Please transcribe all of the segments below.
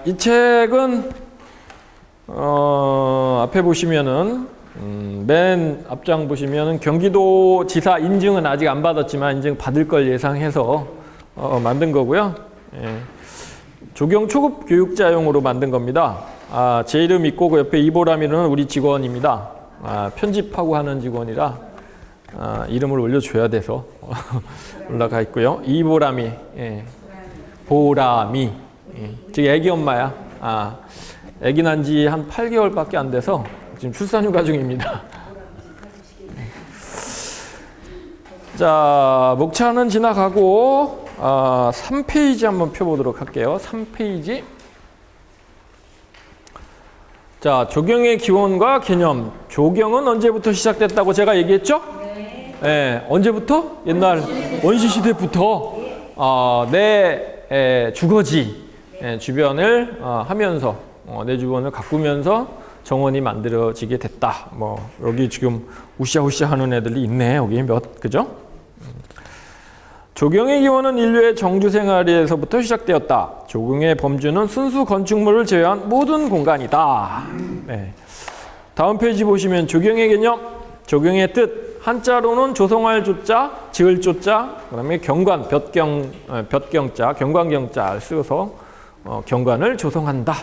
이 책은 앞에 보시면은 맨 앞장 보시면은 경기도지사 인증은 아직 안 받았지만 인증 받을 걸 예상해서 만든 거고요. 예. 조경 초급 교육자용으로 만든 겁니다. 제 이름 있고 그 옆에 이보람이는 우리 직원입니다. 편집하고 하는 직원이라 이름을 올려줘야 돼서 올라가 있고요. 이보람이, 예. 보람이, 예. 즉 애기 엄마야. 애기 난 지 한 8개월밖에 안 돼서 지금 출산휴가 중입니다. 자, 목차는 지나가고 3페이지 한번 펴보도록 할게요. 3페이지. 자, 조경의 기원과 개념. 조경은 언제부터 시작됐다고 제가 얘기했죠? 네. 언제부터? 옛날 원시시대부터 내 주거지 주변을 하면서 내 주변을 가꾸면서 정원이 만들어지게 됐다. 뭐 여기 지금 우쌰우쌰 하는 애들이 있네. 여기 그죠? 조경의 기원은 인류의 정주 생활에서부터 시작되었다. 조경의 범주는 순수 건축물을 제외한 모든 공간이다. 네. 다음 페이지 보시면 조경의 개념, 조경의 뜻. 한자로는 조성할 조자, 지을 조자, 그다음에 경관, 볕경자, 경관경자를 쓰어서 경관을 조성한다.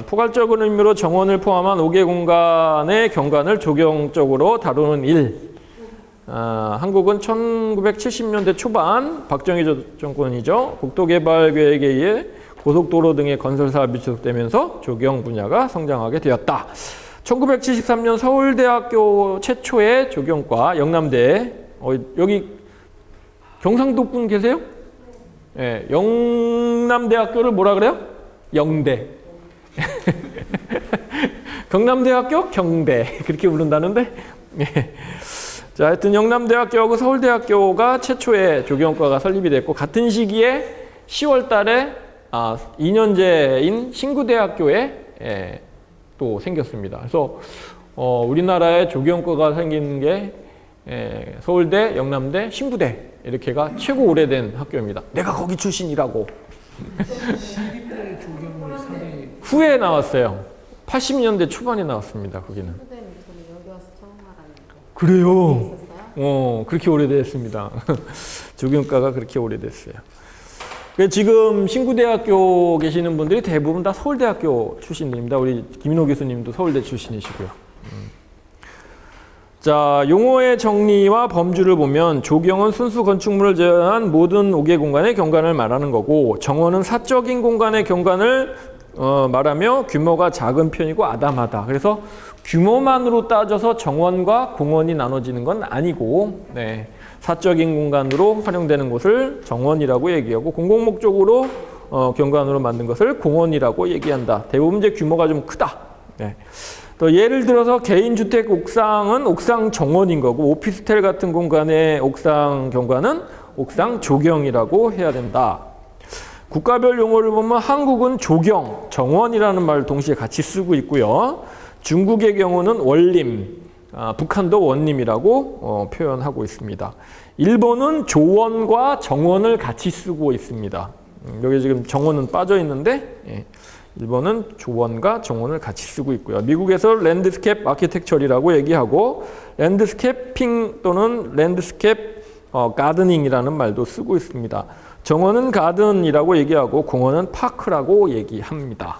포괄적인 의미로 정원을 포함한 5개 공간의 경관을 조경적으로 다루는 일. 한국은 1970년대 초반 박정희 정권이죠. 국토개발계획에 의해 고속도로 등의 건설 사업이 지속되면서 조경 분야가 성장하게 되었다. 1973년 서울대학교 최초의 조경과 영남대, 여기 경상도 분 계세요? 네, 영남대학교를 뭐라 그래요? 영대. 경남대학교? 경대. 그렇게 부른다는데. 자, 하여튼 영남대학교하고 서울대학교가 최초의 조경과가 설립이 됐고, 같은 시기에 10월 달에 2년제인 신구대학교에 또 생겼습니다. 그래서 우리나라에 조경과가 생긴 게 서울대, 영남대, 신구대 이렇게가 최고 오래된 학교입니다. 내가 거기 출신이라고. 후에 나왔어요. 80년대 초반에 나왔습니다. 거기는. 여기 와서 처음 알았는데. 그래요. 그렇게 오래됐습니다. 조경과가 그렇게 오래됐어요. 지금 신구대학교 계시는 분들이 대부분 다 서울대학교 출신입니다. 우리 김인호 교수님도 서울대 출신이시고요. 자, 용어의 정리와 범주를 보면 조경은 순수 건축물을 제외한 모든 5개 공간의 경관을 말하는 거고, 정원은 사적인 공간의 경관을 말하며 규모가 작은 편이고 아담하다. 그래서 규모만으로 따져서 정원과 공원이 나눠지는 건 아니고, 네, 사적인 공간으로 활용되는 곳을 정원이라고 얘기하고, 공공목적으로 경관으로 만든 것을 공원이라고 얘기한다. 대부분 이제 규모가 좀 크다. 네. 또 예를 들어서 개인주택 옥상은 옥상 정원인 거고, 오피스텔 같은 공간의 옥상 경관은 옥상 조경이라고 해야 된다. 국가별 용어를 보면 한국은 조경, 정원이라는 말을 동시에 같이 쓰고 있고요. 중국의 경우는 원림, 북한도 원림이라고 표현하고 있습니다. 일본은 조원과 정원을 같이 쓰고 있습니다. 여기 지금 정원은 빠져 있는데 일본은 조원과 정원을 같이 쓰고 있고요. 미국에서 랜드스케이프 아키텍처리라고 얘기하고, 랜드스케이핑 또는 랜드스케이프 가드닝이라는 말도 쓰고 있습니다. 정원은 가든이라고 얘기하고 공원은 파크라고 얘기합니다.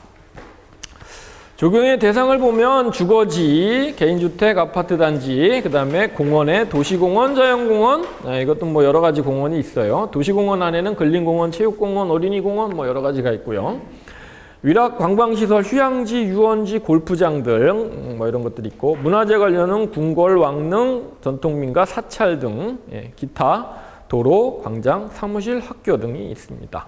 조경의 대상을 보면 주거지, 개인주택, 아파트 단지, 그 다음에 공원에 도시공원, 자연공원, 이것도 뭐 여러 가지 공원이 있어요. 도시공원 안에는 근린공원, 체육공원, 어린이공원 뭐 여러 가지가 있고요. 위락, 관광시설, 휴양지, 유원지, 골프장 등 뭐 이런 것들이 있고, 문화재 관련은 궁궐, 왕릉, 전통민가, 사찰 등 기타 도로, 광장, 사무실, 학교 등이 있습니다.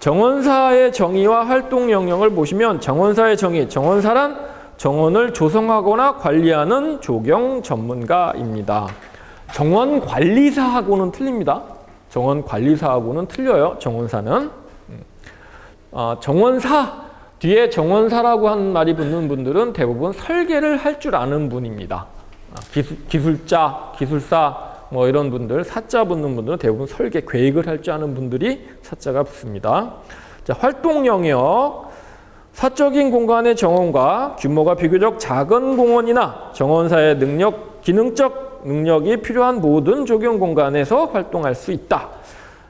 정원사의 정의와 활동 영역을 보시면 정원사의 정의, 정원사란 정원을 조성하거나 관리하는 조경 전문가입니다. 정원 관리사하고는 틀립니다. 정원 관리사하고는 틀려요. 정원사는. 정원사, 뒤에 정원사라고 한 말이 붙는 분들은 대부분 설계를 할 줄 아는 분입니다. 기술자, 기술사 뭐 이런 분들, 사자 붙는 분들은 대부분 설계, 계획을 할 줄 아는 분들이 사자가 붙습니다. 자, 활동 영역. 사적인 공간의 정원과 규모가 비교적 작은 공원이나 정원사의 기능적 능력이 필요한 모든 조경 공간에서 활동할 수 있다.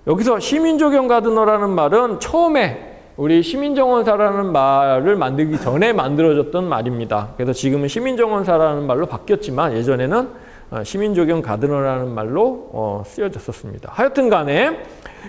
여기서 시민조경 가드너라는 말은 처음에 우리 시민정원사라는 말을 만들기 전에 만들어졌던 말입니다. 그래서 지금은 시민정원사라는 말로 바뀌었지만 예전에는 시민조경 가드너라는 말로 쓰여졌었습니다. 하여튼 간에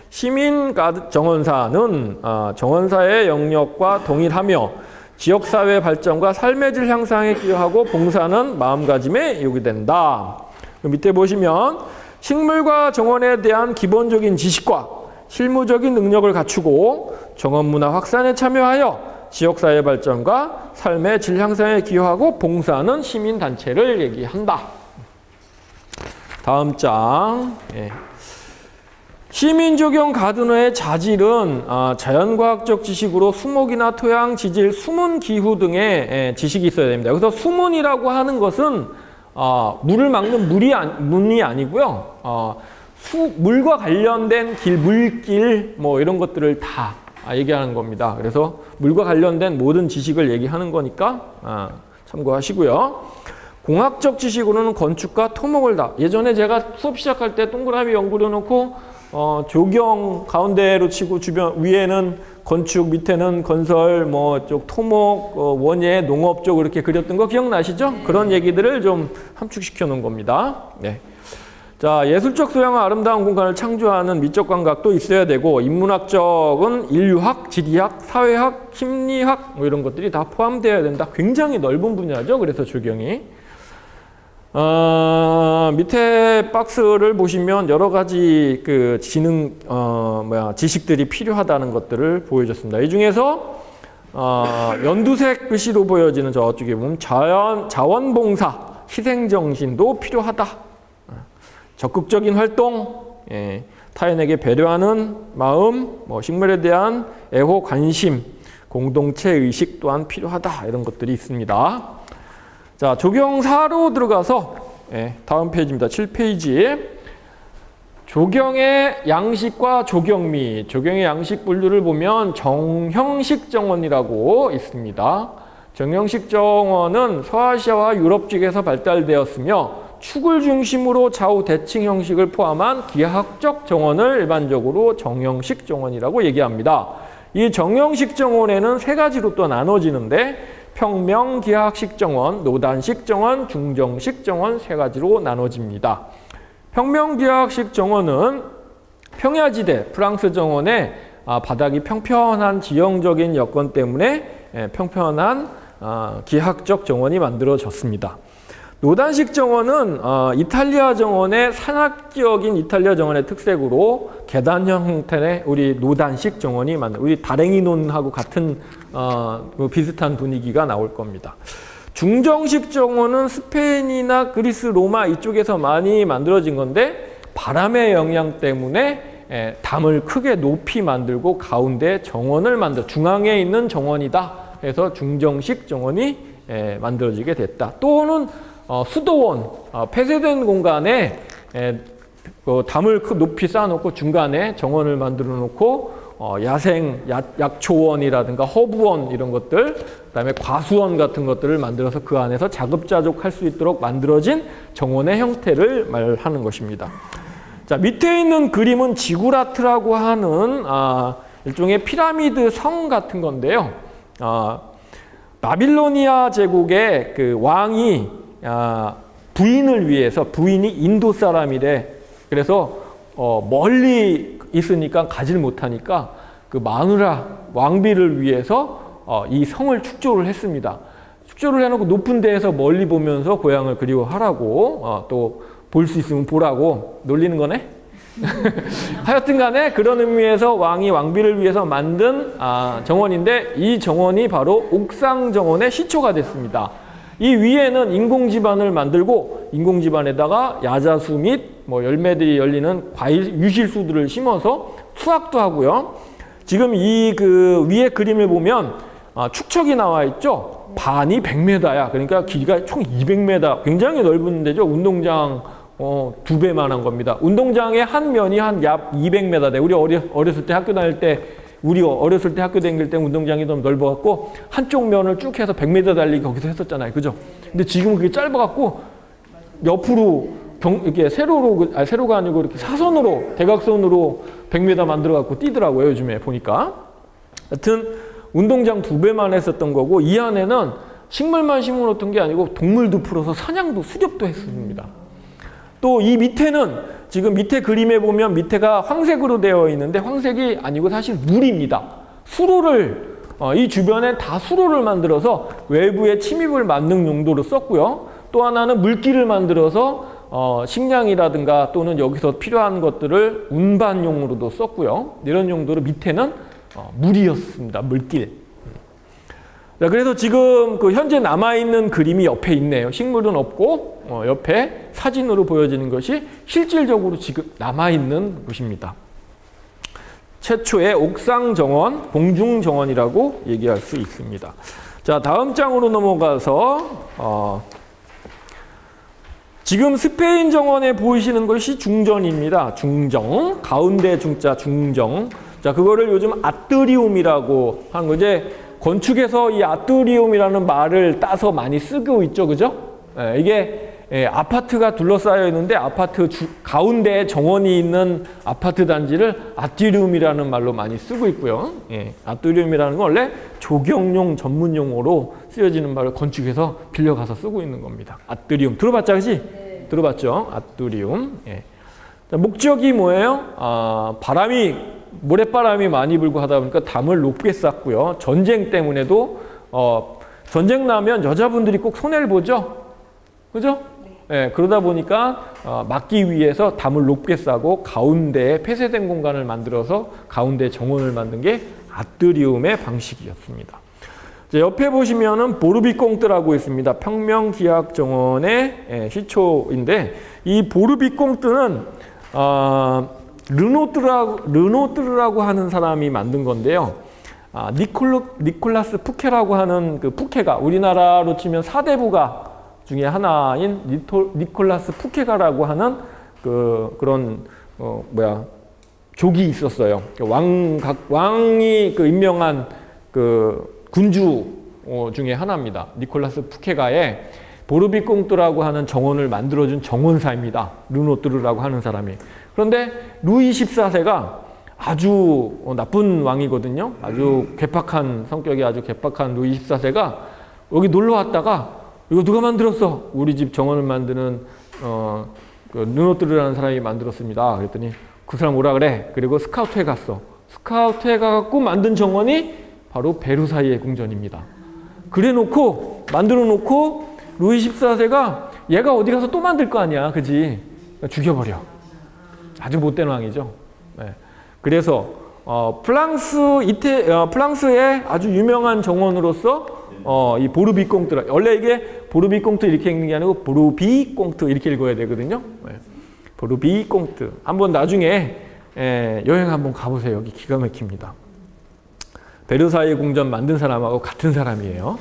시민정원사는 정원사의 영역과 동일하며 지역사회 발전과 삶의 질 향상에 기여하고 봉사하는 마음가짐에 요구된다. 밑에 보시면 식물과 정원에 대한 기본적인 지식과 실무적인 능력을 갖추고 정원 문화 확산에 참여하여 지역사회 발전과 삶의 질 향상에 기여하고 봉사하는 시민단체를 얘기한다. 다음 장. 시민조경 가드너의 자질은 자연과학적 지식으로 수목이나 토양, 지질, 수문, 기후 등의 지식이 있어야 됩니다. 여기서 수문이라고 하는 것은 물을 막는 문이 아니고요. 물과 관련된 길, 물길 뭐 이런 것들을 다 얘기하는 겁니다. 그래서 물과 관련된 모든 지식을 얘기하는 거니까 참고하시고요. 공학적 지식으로는 건축과 토목을 다. 예전에 제가 수업 시작할 때 동그라미 연구를 놓고 조경 가운데로 치고 주변 위에는 건축, 밑에는 건설, 뭐 쪽 토목, 원예, 농업 쪽 이렇게 그렸던 거 기억나시죠? 그런 얘기들을 좀 함축시켜 놓은 겁니다. 네. 자, 예술적 소양과 아름다운 공간을 창조하는 미적 감각도 있어야 되고 인문학적은 인류학, 지리학, 사회학, 심리학 뭐 이런 것들이 다 포함되어야 된다. 굉장히 넓은 분야죠. 그래서 조경이. 밑에 박스를 보시면 여러 가지 그 지식들이 필요하다는 것들을 보여줬습니다. 이 중에서 연두색 글씨로 보여지는 저쪽에 보면 자원봉사, 희생정신도 필요하다. 적극적인 활동, 타인에게 배려하는 마음, 식물에 대한 애호, 관심, 공동체 의식 또한 필요하다. 이런 것들이 있습니다. 자, 조경사로 들어가서 다음 페이지입니다. 7페이지. 조경의 양식과 조경미. 조경의 양식 분류를 보면 정형식 정원이라고 있습니다. 정형식 정원은 서아시아와 유럽 쪽에서 발달되었으며 축을 중심으로 좌우 대칭 형식을 포함한 기하학적 정원을 일반적으로 정형식 정원이라고 얘기합니다. 이 정형식 정원에는 세 가지로 또 나눠지는데 평명 기하학식 정원, 노단식 정원, 중정식 정원 세 가지로 나눠집니다. 평명 기하학식 정원은 평야지대, 프랑스 정원의 바닥이 평평한 지형적인 여건 때문에 평평한 기하학적 정원이 만들어졌습니다. 노단식 정원은 이탈리아 정원의 산악지역인 이탈리아 정원의 특색으로 계단형 형태의 우리 노단식 정원이 우리 다랭이논하고 같은 비슷한 분위기가 나올 겁니다. 중정식 정원은 스페인이나 그리스, 로마 이쪽에서 많이 만들어진 건데 바람의 영향 때문에 담을 크게 높이 만들고 가운데 정원을 중앙에 있는 정원이다 해서 중정식 정원이 만들어지게 됐다. 또는 수도원, 폐쇄된 공간에 담을 높이 쌓아놓고 중간에 정원을 만들어 놓고 야생, 약초원이라든가 허브원 이런 것들, 그다음에 과수원 같은 것들을 만들어서 그 안에서 자급자족할 수 있도록 만들어진 정원의 형태를 말하는 것입니다. 자, 밑에 있는 그림은 지구라트라고 하는 일종의 피라미드 성 같은 건데요. 바빌로니아 제국의 그 왕이 부인을 위해서, 부인이 인도 사람이래. 그래서 멀리 있으니까 가질 못하니까 그 마누라 왕비를 위해서 이 성을 축조를 했습니다. 축조를 해놓고 높은 데에서 멀리 보면서 고향을 그리워하라고 또 볼 수 있으면 보라고 놀리는 거네. 하여튼 간에 그런 의미에서 왕이 왕비를 위해서 만든 정원인데 이 정원이 바로 옥상정원의 시초가 됐습니다. 이 위에는 인공지반을 만들고 인공지반에다가 야자수 및 뭐 열매들이 열리는 과일 유실수들을 심어서 수확도 하고요. 지금 이 그 위에 그림을 보면 축척이 나와 있죠. 반이 100m야. 그러니까 길이가 총 200m. 굉장히 넓은 데죠. 운동장 2배만한 겁니다. 운동장의 한 면이 한 약 200m 돼. 우리 어렸을 때 학교 다닐 때 우리 어렸을 때 학교 다닐 때 운동장이 좀 넓어갖고 한쪽 면을 쭉 해서 100m 달리기 거기서 했었잖아요. 그죠? 근데 지금은 그게 짧아갖고 옆으로 이렇게 세로가 아니고 이렇게 사선으로 대각선으로 100m 만들어갖고 뛰더라고요. 요즘에 보니까. 하여튼 운동장 2배만 했었던 거고 이 안에는 식물만 심어놓던 게 아니고 동물도 풀어서 사냥도 수렵도 했습니다. 또 이 밑에는 지금 밑에 그림에 보면 밑에가 황색으로 되어 있는데 황색이 아니고 사실 물입니다. 수로를 이 주변에 다 수로를 만들어서 외부의 침입을 막는 용도로 썼고요. 또 하나는 물길을 만들어서 식량이라든가 또는 여기서 필요한 것들을 운반용으로도 썼고요. 이런 용도로 밑에는 물이었습니다. 물길. 자, 그래서 지금 그 현재 남아있는 그림이 옆에 있네요. 식물은 없고 옆에 사진으로 보여지는 것이 실질적으로 지금 남아있는 곳입니다. 최초의 옥상정원, 공중정원이라고 얘기할 수 있습니다. 자, 다음 장으로 넘어가서 지금 스페인 정원에 보이시는 것이 중전입니다. 중정, 가운데 중자 중정. 자, 그거를 요즘 아트리움이라고 하는 거죠. 건축에서 이 아트리움이라는 말을 따서 많이 쓰고 있죠. 그죠? 이게 아파트가 둘러싸여 있는데 아파트 가운데에 정원이 있는 아파트 단지를 아트리움이라는 말로 많이 쓰고 있고요. 아트리움이라는 건 원래 조경용 전문 용어로 쓰여지는 말을 건축에서 빌려가서 쓰고 있는 겁니다. 아트리움. 들어봤죠? 그치? 네. 들어봤죠? 아트리움. 자, 목적이 뭐예요? 모래바람이 많이 불고 하다 보니까 담을 높게 쌓고요. 전쟁 때문에도 전쟁 나면 여자분들이 꼭 손해를 보죠. 그죠? 네. 그러다 보니까 막기 위해서 담을 높게 쌓고 가운데에 폐쇄된 공간을 만들어서 가운데 정원을 만든 게 아트리움의 방식이었습니다. 자, 옆에 보시면은 보르비꽁뜨라고 있습니다. 평명기악정원의 시초인데 이 보르비꽁뜨는 르노뜨르라고 하는 사람이 만든 건데요. 니콜라스 푸케라고 하는 그 푸케가 우리나라로 치면 사대부가 중에 하나인 니콜라스 푸케가라고 하는 그런 족이 있었어요. 왕이 그 임명한 그 군주 중에 하나입니다. 니콜라스 푸케가의 보르비꽁뜨라고 하는 정원을 만들어준 정원사입니다. 르노뜨르라고 하는 사람이. 그런데 루이 14세가 아주 나쁜 왕이거든요. 아주 괴팍한 성격이 아주 괴팍한 루이 14세가 여기 놀러 왔다가 이거 누가 만들었어? 우리 집 정원을 만드는 그 르노뜨르라는 사람이 만들었습니다. 그랬더니 그 사람 오라 그래. 그리고 스카우트에 갔어. 스카우트에 가갖고 만든 정원이 바로 베르사유의 궁전입니다. 그래놓고 만들어놓고 루이 14세가 얘가 어디 가서 또 만들 거 아니야, 그지? 죽여버려. 아주 못된 왕이죠. 네. 그래서 프랑스의 아주 유명한 정원으로서 이 보르비꽁뜨, 원래 이게 보르비꽁뜨 이렇게 읽는 게 아니고 보르비꽁뜨 이렇게 읽어야 되거든요. 네. 보르비꽁뜨. 한번 나중에 여행 한번 가보세요. 여기 기가 막힙니다. 베르사유 궁전 만든 사람하고 같은 사람이에요.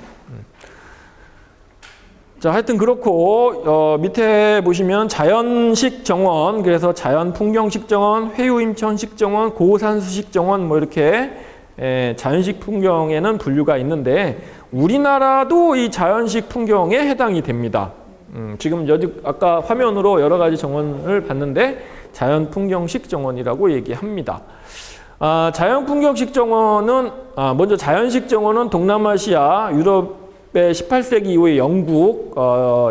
자, 하여튼 그렇고 밑에 보시면 자연식 정원, 그래서 자연풍경식 정원, 회유임천식 정원, 고산수식 정원 뭐 이렇게 자연식 풍경에는 분류가 있는데 우리나라도 이 자연식 풍경에 해당이 됩니다. 지금 아까 화면으로 여러 가지 정원을 봤는데 자연풍경식 정원이라고 얘기합니다. 자연풍경식 정원은 먼저 자연식 정원은 동남아시아, 유럽의 18세기 이후에 영국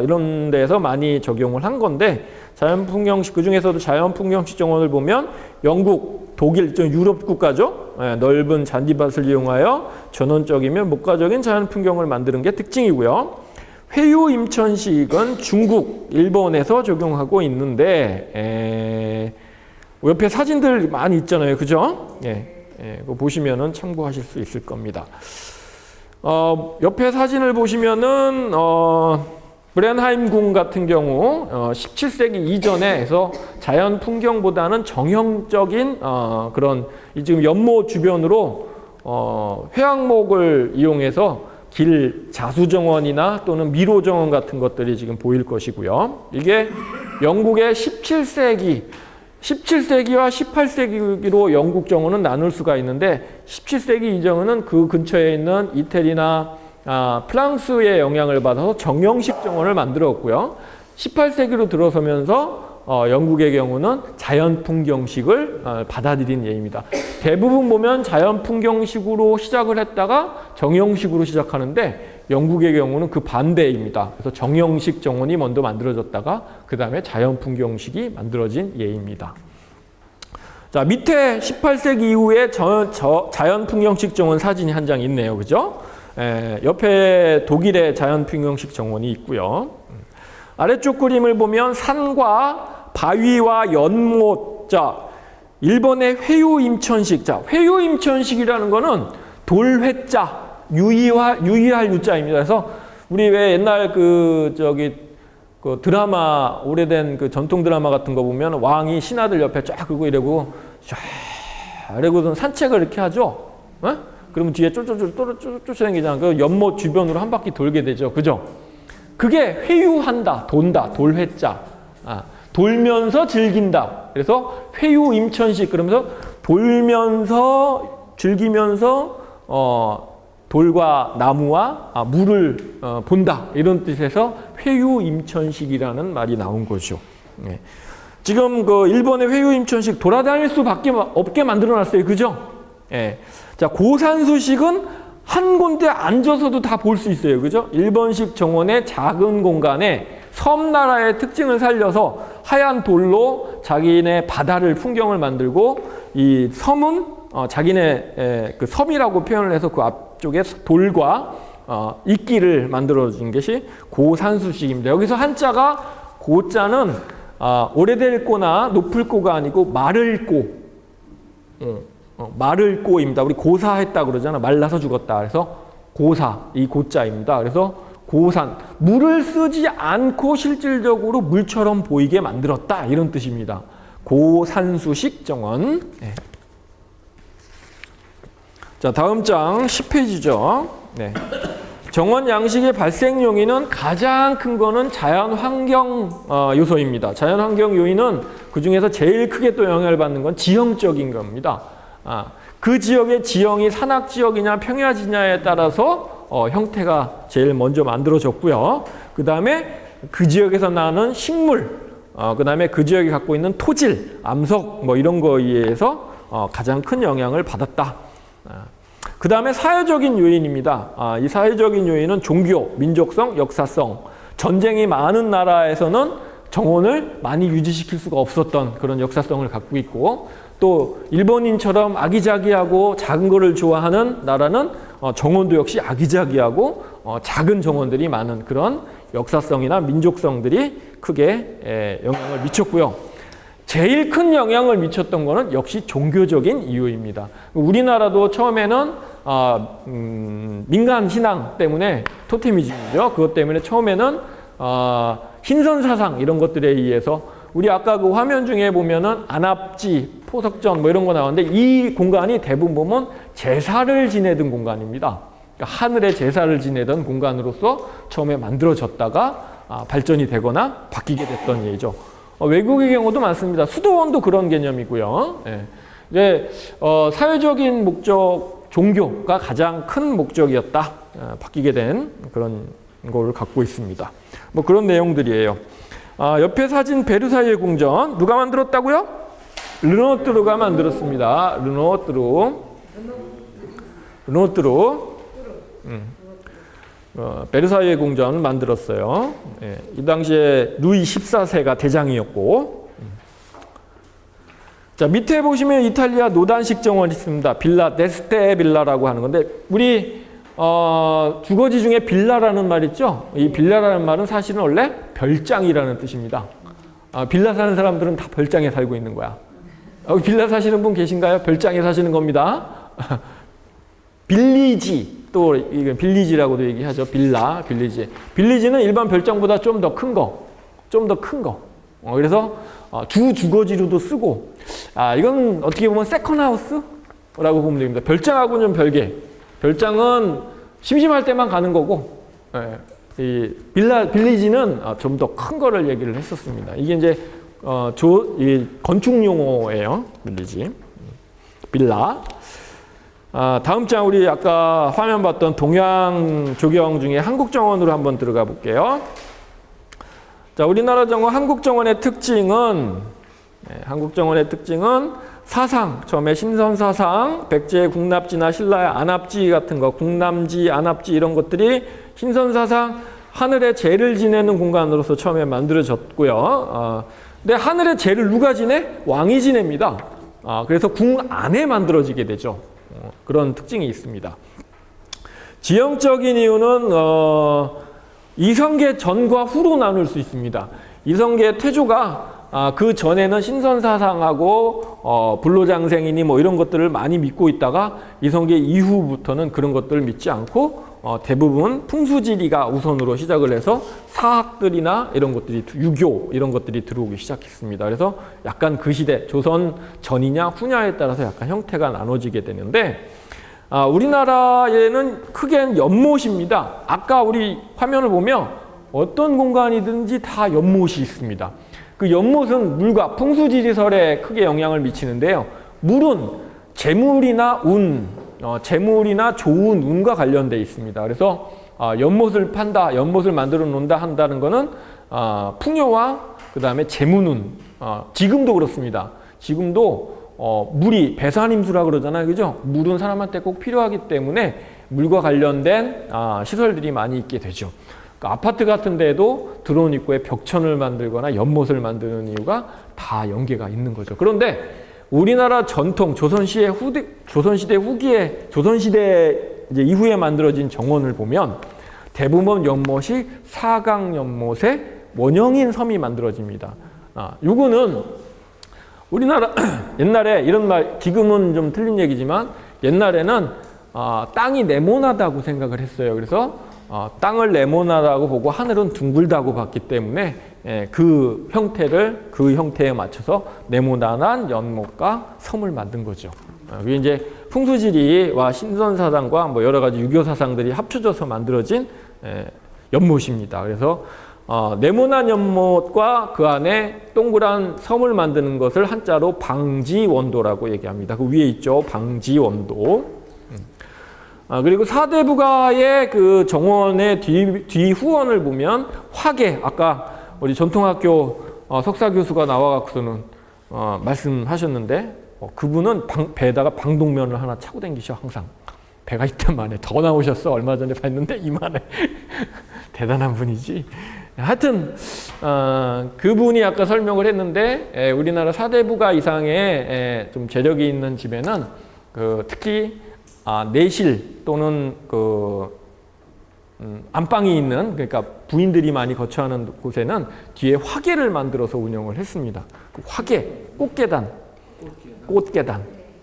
이런 데서 많이 적용을 한 건데 자연풍경식 그중에서도 자연풍경식 정원을 보면 영국, 독일, 유럽 국가죠. 넓은 잔디밭을 이용하여 전원적이며 목가적인 자연풍경을 만드는 게 특징이고요. 회유임천식은 중국, 일본에서 적용하고 있는데 옆에 사진들 많이 있잖아요. 그죠? 예, 예, 그거 보시면은 참고하실 수 있을 겁니다. 옆에 사진을 보시면은, 브렌하임 궁 같은 경우 17세기 이전에 해서 자연 풍경보다는 정형적인 그런 지금 연못 주변으로 회항목을 이용해서 길 자수정원이나 또는 미로정원 같은 것들이 지금 보일 것이고요. 이게 영국의 17세기와 18세기로 영국 정원은 나눌 수가 있는데 17세기 이전은 그 근처에 있는 이태리나 프랑스의 영향을 받아서 정형식 정원을 만들었고요. 18세기로 들어서면서 영국의 경우는 자연 풍경식을 받아들인 예입니다. 대부분 보면 자연 풍경식으로 시작을 했다가 정형식으로 시작하는데 영국의 경우는 그 반대입니다. 그래서 정형식 정원이 먼저 만들어졌다가 그 다음에 자연 풍경식이 만들어진 예입니다. 자, 밑에 18세기 이후에 자연 풍경식 정원 사진이 한 장 있네요. 그죠? 옆에 독일의 자연 풍경식 정원이 있고요. 아래쪽 그림을 보면 산과 바위와 연못, 자, 일본의 회유임천식. 자, 회유임천식이라는 거는 돌회자, 유의할 유자입니다. 그래서 우리 왜 옛날 그 드라마, 오래된 그 전통 드라마 같은 거 보면 왕이 신하들 옆에 쫙 그고 이러고 산책을 이렇게 하죠. 그러면 뒤에 쫓아다니잖아. 그 연못 주변으로 한 바퀴 돌게 되죠. 그죠? 그게 회유한다, 돈다, 돌회자. 돌면서 즐긴다. 그래서 회유임천식. 그러면서 돌면서 즐기면서 돌과 나무와 물을 본다. 이런 뜻에서 회유임천식이라는 말이 나온 거죠. 네. 지금 그 일본의 회유임천식 돌아다닐 수밖에 없게 만들어놨어요. 그죠? 네. 자, 고산수식은 한 군데 앉아서도 다 볼 수 있어요. 그죠? 일본식 정원의 작은 공간에 섬나라의 특징을 살려서 하얀 돌로 자기네 바다를 풍경을 만들고 이 섬은 자기네 그 섬이라고 표현을 해서 그 앞쪽에 돌과 이끼를 만들어준 것이 고산수식입니다. 여기서 한자가 고자는 오래될 꼬나 높을 꼬가 아니고 마를 꼬. 마를 꼬입니다. 우리 고사했다 그러잖아. 말라서 죽었다. 그래서 고사, 이 고자입니다. 그래서 고산, 물을 쓰지 않고 실질적으로 물처럼 보이게 만들었다. 이런 뜻입니다. 고산수식 정원. 네. 자, 다음 장 10페이지죠. 네. 정원 양식의 발생 요인은 가장 큰 거는 자연환경 요소입니다. 자연환경 요인은 그 중에서 제일 크게 또 영향을 받는 건 지형적인 겁니다. 그 지역의 지형이 산악지역이냐 평야지냐에 따라서 형태가 제일 먼저 만들어졌고요. 그 다음에 그 지역에서 나는 식물, 그 다음에 그 지역이 갖고 있는 토질, 암석 뭐 이런 거에 의해서 가장 큰 영향을 받았다. 그 다음에 사회적인 요인입니다. 이 사회적인 요인은 종교, 민족성, 역사성. 전쟁이 많은 나라에서는 정원을 많이 유지시킬 수가 없었던 그런 역사성을 갖고 있고, 또 일본인처럼 아기자기하고 작은 거를 좋아하는 나라는 정원도 역시 아기자기하고 작은 정원들이 많은 그런 역사성이나 민족성들이 크게 영향을 미쳤고요. 제일 큰 영향을 미쳤던 거는 역시 종교적인 이유입니다. 우리나라도 처음에는 민간 신앙 때문에 토테미즘이죠. 그것 때문에 처음에는 신선사상 이런 것들에 의해서 우리 아까 그 화면 중에 보면은 안압지, 포석전 뭐 이런 거 나오는데 이 공간이 대부분 보면 제사를 지내던 공간입니다. 그러니까 하늘에 제사를 지내던 공간으로서 처음에 만들어졌다가 발전이 되거나 바뀌게 됐던 예죠. 외국의 경우도 많습니다. 수도원도 그런 개념이고요. 예. 이제 사회적인 목적, 종교가 가장 큰 목적이었다. 바뀌게 된 그런 거를 갖고 있습니다. 뭐 그런 내용들이에요. 옆에 사진 베르사유의 궁전 누가 만들었다고요? 르노트루가 만들었습니다. 르노트루. 베르사유의 궁전 만들었어요. 예, 이 당시에 루이 14세가 대장이었고. 자, 밑에 보시면 이탈리아 노단식 정원이 있습니다. 빌라 데스테 빌라라고 하는 건데, 우리 주거지 중에 빌라라는 말 있죠? 이 빌라라는 말은 사실은 원래 별장이라는 뜻입니다. 빌라 사는 사람들은 다 별장에 살고 있는 거야. 빌라 사시는 분 계신가요? 별장에 사시는 겁니다. 빌리지, 또 이게 빌리지라고도 얘기하죠. 빌리지. 빌리지는 일반 별장보다 좀 더 큰 거, 그래서 주 주거지로도 쓰고, 이건 어떻게 보면 세컨하우스라고 보면 됩니다. 별장하고는 좀 별개. 별장은 심심할 때만 가는 거고, 이 빌리지는 좀 더 큰 거를 얘기를 했었습니다. 이게 이제 이 건축 용어예요. 빌리지, 빌라. 다음 장 우리 아까 화면 봤던 동양 조경 중에 한국 정원으로 한번 들어가 볼게요. 자, 우리나라 정원 한국 정원의 특징은 사상, 처음에 신선사상, 백제의 국납지나 신라의 안압지 같은 거, 국남지, 안압지 이런 것들이 신선사상, 하늘의 제를 지내는 공간으로서 처음에 만들어졌고요. 근데 하늘의 제를 누가 지내? 왕이 지냅니다. 그래서 궁 안에 만들어지게 되죠. 그런 특징이 있습니다. 지형적인 이유는 이성계 전과 후로 나눌 수 있습니다. 이성계 태조가 그 전에는 신선사상하고 불로장생이니 뭐 이런 것들을 많이 믿고 있다가 이성계 이후부터는 그런 것들을 믿지 않고 대부분 풍수지리가 우선으로 시작을 해서 사학들이나 이런 것들이, 유교 이런 것들이 들어오기 시작했습니다. 그래서 약간 그 시대, 조선 전이냐 후냐에 따라서 약간 형태가 나눠지게 되는데, 우리나라에는 크게는 연못입니다. 아까 우리 화면을 보면 어떤 공간이든지 다 연못이 있습니다. 그 연못은 물과 풍수지리설에 크게 영향을 미치는데요. 물은 재물이나 재물이나 좋은 운과 관련되어 있습니다. 그래서 연못을 판다, 연못을 만들어 놓는다 한다는 거는 풍요와 그 다음에 재문운, 지금도 그렇습니다. 지금도 물이 배산임수라 그러잖아요, 그죠? 물은 사람한테 꼭 필요하기 때문에 물과 관련된 시설들이 많이 있게 되죠. 그러니까 아파트 같은 데에도 드론 입구에 벽천을 만들거나 연못을 만드는 이유가 다 연계가 있는 거죠. 그런데 우리나라 전통 조선시대 후기에 조선시대 이제 이후에 만들어진 정원을 보면 대부분 연못이 사각 연못에 원형인 섬이 만들어집니다. 요거는 우리나라 옛날에 이런 말, 지금은 좀 틀린 얘기지만 옛날에는 땅이 네모나다고 생각을 했어요. 그래서 땅을 네모나다고 보고 하늘은 둥글다고 봤기 때문에 그 형태에 맞춰서 네모난한 연못과 섬을 만든 거죠. 그게 이제 풍수지리와 신선사상과 뭐 여러 가지 유교 사상들이 합쳐져서 만들어진 연못입니다. 그래서 네모난 연못과 그 안에 동그란 섬을 만드는 것을 한자로 방지원도라고 얘기합니다. 그 위에 있죠, 방지원도. 그리고 사대부가의 그 정원의 뒤후원을 보면 화계, 아까 우리 전통학교 석사 교수가 나와갖고서는 말씀하셨는데 그분은 배에다가 방독면을 하나 차고 다니셔. 항상 배가 이때만에 더 나오셨어. 얼마 전에 봤는데 이만해. 대단한 분이지. 하여튼 그분이 아까 설명을 했는데 우리나라 사대부가 이상의 좀 재력이 있는 집에는 특히 내실 또는 안방이 있는, 그러니까 부인들이 많이 거처하는 곳에는 뒤에 화계를 만들어서 운영을 했습니다. 그 화계, 꽃계단.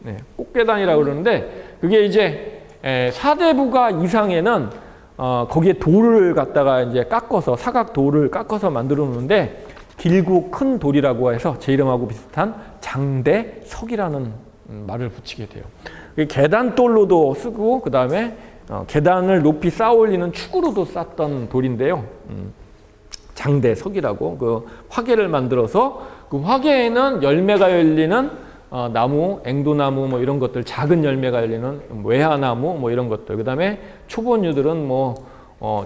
네, 꽃계단이라고 그러는데 그게 이제 사대부가 이상에는 거기에 돌을 갖다가 이제 깎아서, 사각 돌을 깎아서 만들어 놓는데 길고 큰 돌이라고 해서 제 이름하고 비슷한 장대석이라는 말을 붙이게 돼요. 계단돌로도 쓰고 그 다음에 계단을 높이 쌓아 올리는 축으로도 쌓던 돌인데요. 장대석이라고 그 화계를 만들어서 그 화계에는 열매가 열리는 나무, 앵도나무 뭐 이런 것들, 작은 열매가 열리는 외화나무 뭐 이런 것들, 그 다음에 초본유들은 뭐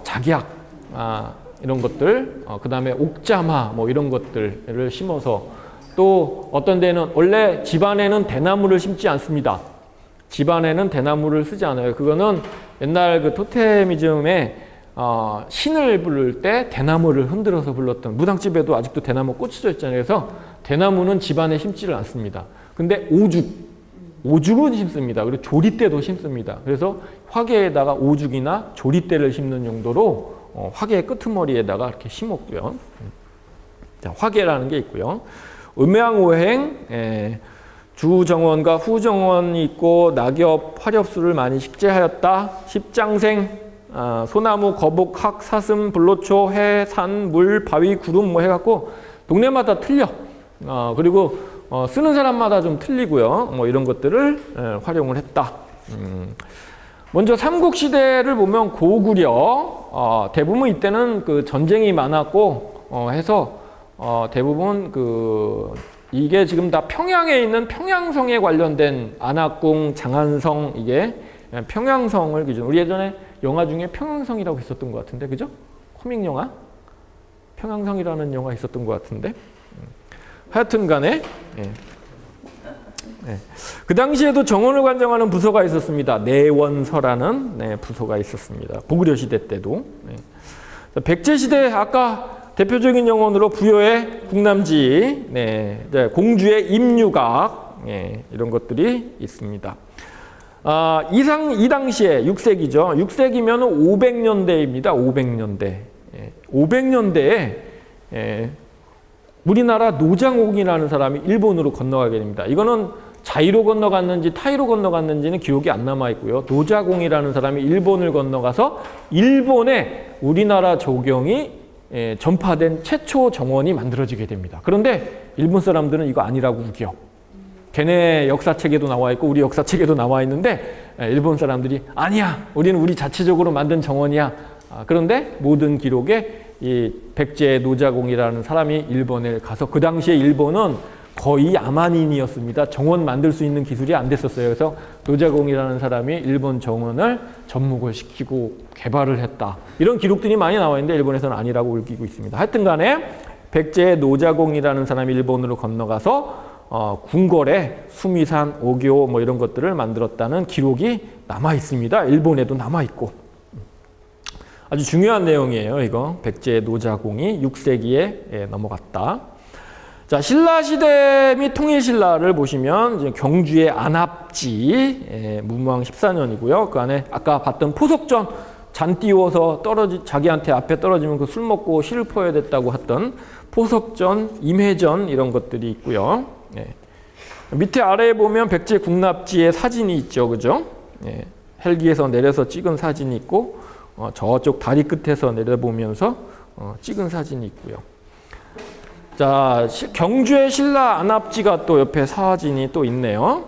작약 이런 것들, 그 다음에 옥자마 뭐 이런 것들을 심어서, 또 어떤 데는 원래 집안에는 대나무를 심지 않습니다. 집안에는 대나무를 쓰지 않아요. 그거는 옛날 그 토테미즘에 신을 부를 때 대나무를 흔들어서 불렀던, 무당집에도 아직도 대나무 꽂혀져 있잖아요. 그래서 대나무는 집안에 심지를 않습니다. 근데 오죽은 심습니다. 그리고 조리대도 심습니다. 그래서 화계에다가 오죽이나 조리대를 심는 용도로 화계의 끄트머리에다가 이렇게 심었고요. 자, 화계라는 게 있고요. 음양오행, 주정원과 후정원이 있고 낙엽, 화렵수를 많이 식재하였다. 십장생, 소나무, 거북, 학, 사슴, 불로초, 해, 산, 물, 바위, 구름 뭐 해갖고 동네마다 틀려. 그리고 쓰는 사람마다 좀 틀리고요. 뭐 이런 것들을 활용을 했다. 먼저 삼국시대를 보면 고구려, 대부분 이때는 그 전쟁이 많았고 해서 대부분 이게 지금 다 평양에 있는 평양성에 관련된 안학궁, 장안성, 이게 평양성을 기준. 우리 예전에 영화 중에 평양성이라고 있었던 것 같은데, 그죠? 코믹 영화? 평양성이라는 영화 있었던 것 같은데. 하여튼 간에, 그 당시에도 정원을 관장하는 부서가 있었습니다. 내원서라는 부서가 있었습니다. 고구려 시대 때도. 백제 시대 아까 대표적인 정원으로 부여의 국남지, 공주의 임유각, 이런 것들이 있습니다. 이 당시에 6세기죠. 6세기면 500년대입니다. 500년대. 500년대에 우리나라 노장옥이라는 사람이 일본으로 건너가게 됩니다. 이거는 자의로 건너갔는지 타의로 건너갔는지는 기록이 안 남아 있고요. 노자공이라는 사람이 일본을 건너가서 일본에 우리나라 조경이 전파된 최초 정원이 만들어지게 됩니다. 그런데 일본 사람들은 이거 아니라고 우겨. 걔네 역사책에도 나와 있고 우리 역사책에도 나와 있는데 일본 사람들이 아니야, 우리는 우리 자체적으로 만든 정원이야. 그런데 모든 기록에 이 백제 노자공이라는 사람이 일본에 가서, 그 당시에 일본은 거의 야만인이었습니다. 정원 만들 수 있는 기술이 안 됐었어요. 그래서 노자공이라는 사람이 일본 정원을 접목을 시키고 개발을 했다. 이런 기록들이 많이 나와 있는데 일본에서는 아니라고 울기고 있습니다. 하여튼 간에 백제 노자공이라는 사람이 일본으로 건너가서 궁궐에 수미산, 오교 뭐 이런 것들을 만들었다는 기록이 남아 있습니다. 일본에도 남아 있고. 아주 중요한 내용이에요. 이거 백제 노자공이 6세기에 넘어갔다. 자, 신라시대 및 통일신라를 보시면 이제 경주의 안압지, 문무왕 14년이고요. 그 안에 아까 봤던 포석전, 잔 띄워서 자기한테 앞에 떨어지면 그 술 먹고 시를 퍼야 됐다고 했던 포석전, 임해전 이런 것들이 있고요. 밑에 아래에 보면 백제 국납지의 사진이 있죠. 그죠? 헬기에서 내려서 찍은 사진이 있고, 저쪽 다리 끝에서 내려보면서 찍은 사진이 있고요. 자, 경주의 신라 안압지가 또 옆에 사진이 또 있네요.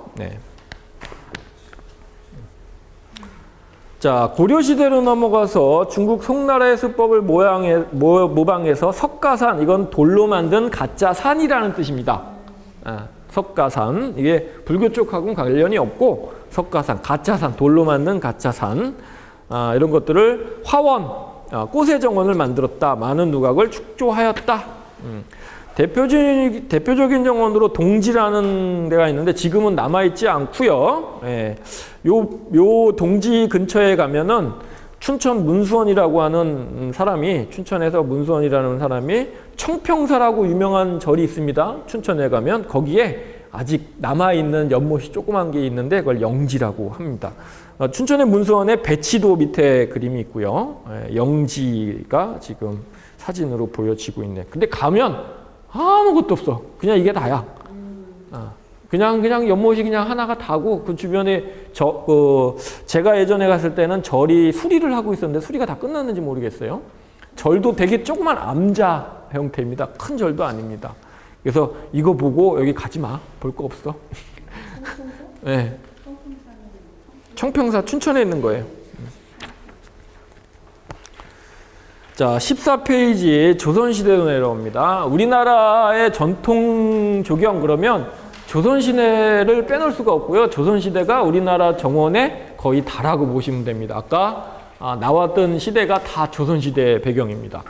자, 고려시대로 넘어가서 중국 송나라의 수법을 모방해서 석가산, 이건 돌로 만든 가짜 산이라는 뜻입니다. 석가산, 이게 불교 쪽하고는 관련이 없고 석가산, 가짜산, 돌로 만든 가짜산, 이런 것들을 화원, 꽃의 정원을 만들었다. 많은 누각을 축조하였다. 대표적인 정원으로 동지라는 데가 있는데 지금은 남아있지 않고요. 요 동지 근처에 가면은 춘천 문수원이라고 하는 사람이, 춘천에서 문수원이라는 사람이 청평사라고 유명한 절이 있습니다. 춘천에 가면 거기에 아직 남아있는 연못이 조그만 게 있는데 그걸 영지라고 합니다. 춘천의 문수원에 배치도 밑에 그림이 있고요. 영지가 지금 사진으로 보여지고 있네. 근데 가면 아무것도 없어. 그냥 이게 다야. 그냥 연못이 그냥 하나가 다고, 그 주변에 제가 예전에 갔을 때는 절이 수리를 하고 있었는데 수리가 다 끝났는지 모르겠어요. 절도 되게 조그만 암자 형태입니다. 큰 절도 아닙니다. 그래서 이거 보고 여기 가지 마. 볼 거 없어. 네. 청평사 춘천에 있는 거예요. 자, 14페이지 조선시대로 내려옵니다. 우리나라의 전통 조경 그러면 조선시대를 빼놓을 수가 없고요. 조선시대가 우리나라 정원의 거의 다라고 보시면 됩니다. 아까 나왔던 시대가 다 조선시대 배경입니다.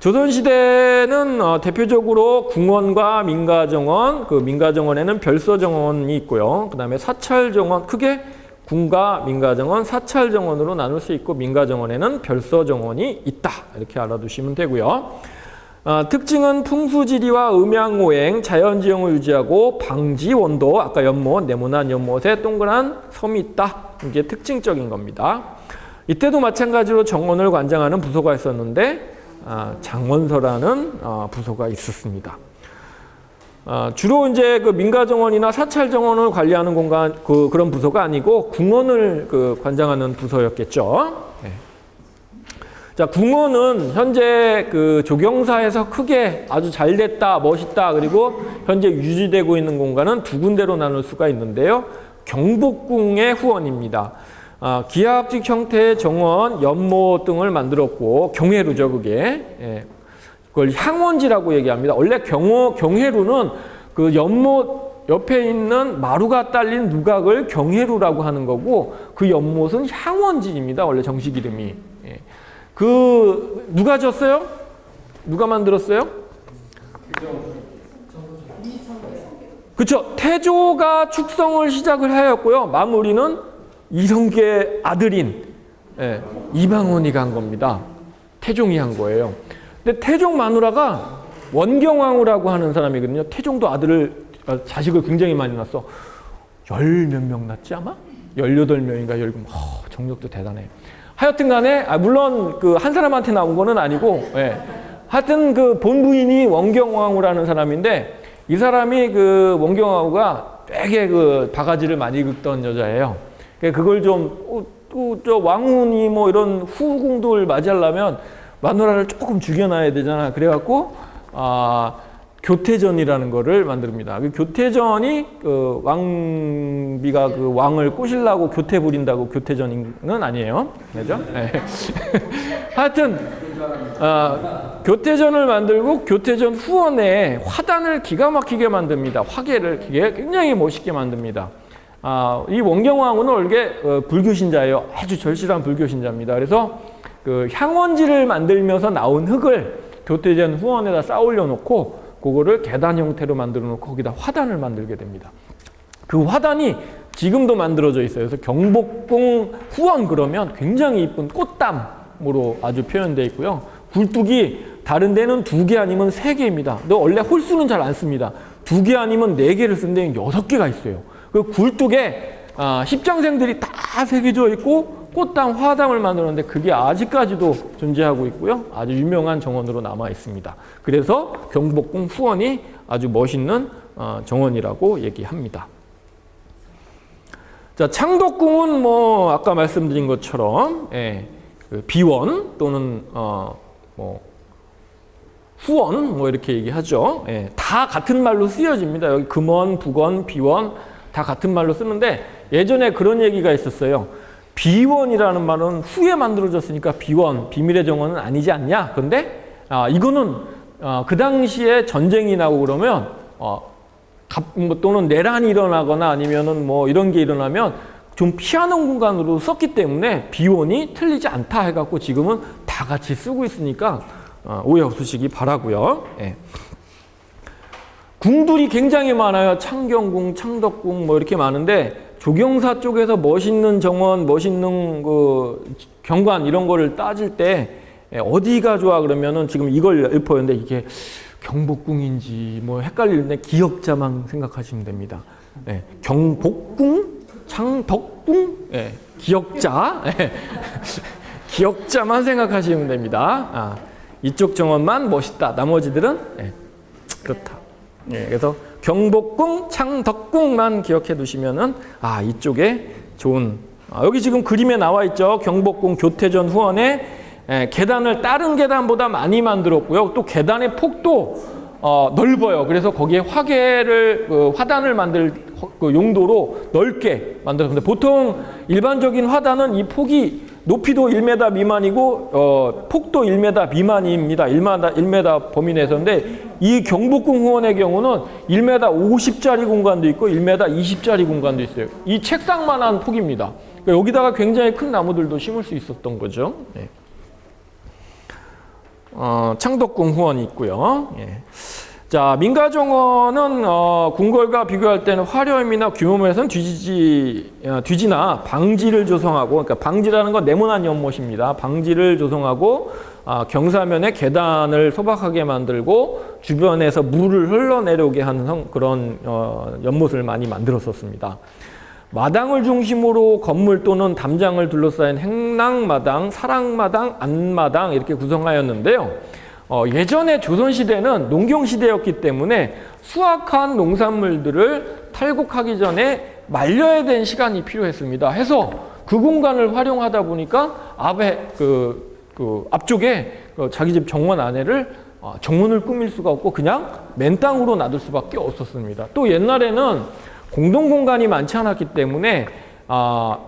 조선시대는 대표적으로 궁원과 민가정원, 그 민가정원에는 별서정원이 있고요. 그 다음에 사찰정원, 크게 궁가, 민가정원, 사찰정원으로 나눌 수 있고 민가정원에는 별서정원이 있다. 이렇게 알아두시면 되고요. 특징은 풍수지리와 음양오행, 자연지형을 유지하고 방지원도, 아까 연못, 네모난 연못에 동그란 섬이 있다. 이게 특징적인 겁니다. 이때도 마찬가지로 정원을 관장하는 부서가 있었는데 장원서라는 부서가 있었습니다. 주로 이제 그 민가정원이나 사찰정원을 관리하는 공간 그런 부서가 아니고 궁원을 관장하는 부서였겠죠. 네. 자, 궁원은 현재 그 조경사에서 크게 아주 잘 됐다, 멋있다, 그리고 현재 유지되고 있는 공간은 두 군데로 나눌 수가 있는데요. 경복궁의 후원입니다. 기하학식 형태의 정원, 연못 등을 만들었고 경회루죠, 그게. 예. 그걸 향원지라고 얘기합니다. 원래 경회루는 그 연못 옆에 있는 마루가 딸린 누각을 경회루라고 하는 거고 그 연못은 향원지입니다. 원래 정식 이름이. 예. 누가 졌어요? 누가 만들었어요? 그렇죠. 태조가 축성을 시작을 하였고요. 마무리는 이성계의 아들인 이방원이 간 겁니다. 태종이 한 거예요. 근데 태종 마누라가 원경왕후라고 하는 사람이거든요. 태종도 자식을 굉장히 많이 낳았어. 10몇 명 낳지 아마? 18명인가 17명. 정력도 대단해. 하여튼 간에 물론 그 한 사람한테 나온 거는 아니고 하여튼 그 본부인이 원경왕후라는 사람인데 이 사람이 그 원경왕후가 되게 그 바가지를 많이 긁던 여자예요. 그걸 좀 저 왕후니 뭐 이런 후궁들 맞이하려면 마누라를 조금 죽여놔야 되잖아. 그래갖고 교태전이라는 거를 만듭니다. 그 교태전이 그 왕비가 그 왕을 꼬시려고 교태 부린다고 교태전은 아니에요. 그죠? 네. 하여튼 교태전을 만들고 교태전 후원에 화단을 기가 막히게 만듭니다. 화계를 굉장히 멋있게 만듭니다. 이 원경왕후는 원래 불교 신자예요. 아주 절실한 불교 신자입니다. 그래서 그 향원지를 만들면서 나온 흙을 교태전 후원에다 쌓아 올려놓고 그거를 계단 형태로 만들어 놓고 거기다 화단을 만들게 됩니다. 그 화단이 지금도 만들어져 있어요. 그래서 경복궁 후원 그러면 굉장히 이쁜 꽃담으로 아주 표현되어 있고요. 굴뚝이 다른 데는 2개 아니면 3개입니다. 근데 원래 홀수는 잘 안 씁니다. 2개 아니면 4개를 쓴 데는 6개가 있어요. 그 굴뚝에 십장생들이 다 새겨져 있고 꽃담, 화담을 만들었는데 그게 아직까지도 존재하고 있고요. 아주 유명한 정원으로 남아 있습니다. 그래서 경복궁 후원이 아주 멋있는 정원이라고 얘기합니다. 자, 창덕궁은 뭐 아까 말씀드린 것처럼 그 비원 또는 후원 뭐 이렇게 얘기하죠. 다 같은 말로 쓰여집니다. 여기 금원, 북원, 비원 다 같은 말로 쓰는데 예전에 그런 얘기가 있었어요. 비원이라는 말은 후에 만들어졌으니까 비원, 비밀의 정원은 아니지 않냐? 근데 이거는 그 당시에 전쟁이 나고 그러면 또는 내란이 일어나거나 아니면은 뭐 이런 게 일어나면 좀 피하는 공간으로 썼기 때문에 비원이 틀리지 않다 해갖고 지금은 다 같이 쓰고 있으니까 오해 없으시기 바라고요. 궁들이 굉장히 많아요. 창경궁, 창덕궁 뭐 이렇게 많은데 조경사 쪽에서 멋있는 정원, 멋있는 그 경관 이런 거를 따질 때 어디가 좋아 그러면은 지금 이걸 읊었는데 이게 경복궁인지 뭐 헷갈리는데 기역자만 생각하시면 됩니다. 경복궁, 창덕궁, 기역자, 기역자만 생각하시면 됩니다. 이쪽 정원만 멋있다. 나머지들은 그렇다. 그래서 경복궁, 창덕궁만 기억해 두시면은 이쪽에 좋은 여기 지금 그림에 나와 있죠. 경복궁 교태전 후원에 계단을 다른 계단보다 많이 만들었고요. 또 계단의 폭도 넓어요. 그래서 거기에 화단을 만들 그 용도로 넓게 만들었는데 보통 일반적인 화단은 이 폭이 높이도 1m 미만이고 폭도 1m 미만입니다. 1m 범위 내에서인데 이 경복궁 후원의 경우는 1m 50짜리 공간도 있고 1m 20짜리 공간도 있어요. 이 책상만한 폭입니다. 그러니까 여기다가 굉장히 큰 나무들도 심을 수 있었던 거죠. 창덕궁 후원이 있고요. 자, 민가정원은 궁궐과 비교할 때는 화려함이나 규모에서는 뒤지나 방지를 조성하고, 그러니까 방지라는 건 네모난 연못입니다. 방지를 조성하고 경사면에 계단을 소박하게 만들고 주변에서 물을 흘러내려오게 하는 그런 연못을 많이 만들었었습니다. 마당을 중심으로 건물 또는 담장을 둘러싸인 행랑마당, 사랑마당, 안마당 이렇게 구성하였는데요. 예전에 조선시대는 농경시대였기 때문에 수확한 농산물들을 탈곡하기 전에 말려야 되는 시간이 필요했습니다. 해서 그 공간을 활용하다 보니까 앞쪽에 자기 집 정원 안에를 정원을 꾸밀 수가 없고 그냥 맨 땅으로 놔둘 수밖에 없었습니다. 또 옛날에는 공동 공간이 많지 않았기 때문에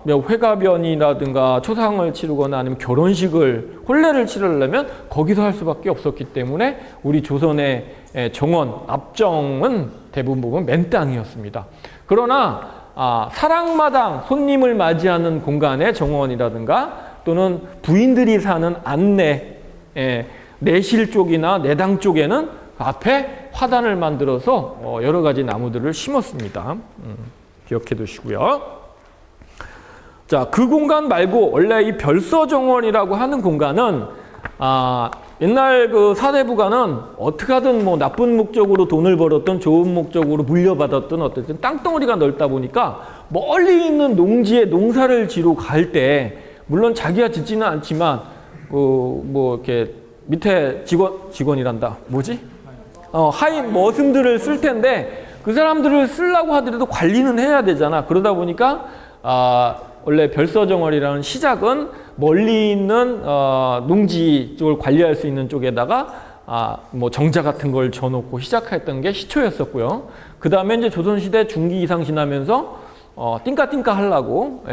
회가변이라든가 초상을 치르거나 아니면 결혼식을 혼례를 치르려면 거기서 할 수밖에 없었기 때문에 우리 조선의 정원 앞정은 대부분 맨 땅이었습니다. 그러나 사랑마당 손님을 맞이하는 공간의 정원이라든가 또는 부인들이 사는 안내 내실 쪽이나 내당 쪽에는 앞에 화단을 만들어서 여러 가지 나무들을 심었습니다. 기억해 두시고요. 자, 그 공간 말고 원래 이 별서정원이라고 하는 공간은 옛날 그 사대부가는 어떻게 하든 뭐 나쁜 목적으로 돈을 벌었던 좋은 목적으로 물려받았던 어쨌든 땅덩어리가 넓다 보니까 멀리 있는 농지에 농사를 지러 갈 때 물론 자기가 짓지는 않지만 뭐 이렇게 밑에 직원이란다. 뭐지? 하인 머슴들을 쓸 텐데 그 사람들을 쓰려고 하더라도 관리는 해야 되잖아. 그러다 보니까 원래 별서정원이라는 시작은 멀리 있는 농지 쪽을 관리할 수 있는 쪽에다가 뭐 정자 같은 걸 져놓고 시작했던 게 시초였었고요. 그 다음에 이제 조선시대 중기 이상 지나면서 띵까띵까 하려고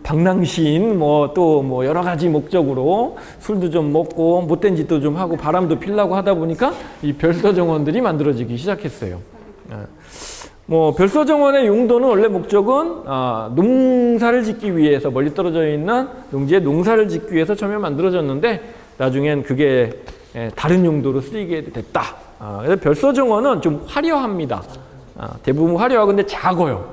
방랑시인 또 여러 가지 목적으로 술도 좀 먹고 못된 짓도 좀 하고 바람도 피려고 하다 보니까 이 별서정원들이 만들어지기 시작했어요. 별서정원의 용도는 원래 목적은 농사를 짓기 위해서 멀리 떨어져 있는 농지에 농사를 짓기 위해서 처음에 만들어졌는데 나중엔 그게 다른 용도로 쓰이게 됐다. 그래서 별서정원은 좀 화려합니다. 대부분 화려하고 근데 작아요.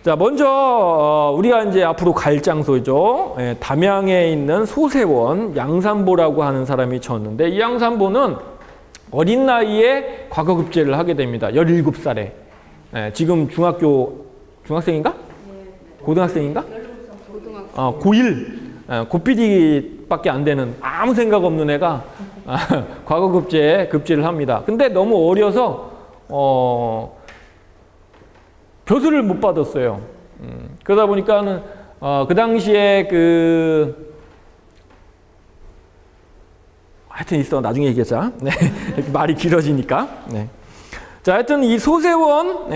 자, 먼저 우리가 이제 앞으로 갈 장소죠. 담양에 있는 소세원 양산보라고 하는 사람이 졌는데 이 양산보는 어린 나이에 과거급제를 하게 됩니다. 17살에. 지금 중학생인가? 고등학생인가? 고1. 고삐디밖에 안 되는 아무 생각 없는 애가 급제를 합니다. 근데 너무 어려서 교수를 못 받았어요. 그러다 보니까는 그 당시에 하여튼 있어. 나중에 얘기하자. 네. 말이 길어지니까. 네. 자, 하여튼 이 소세원,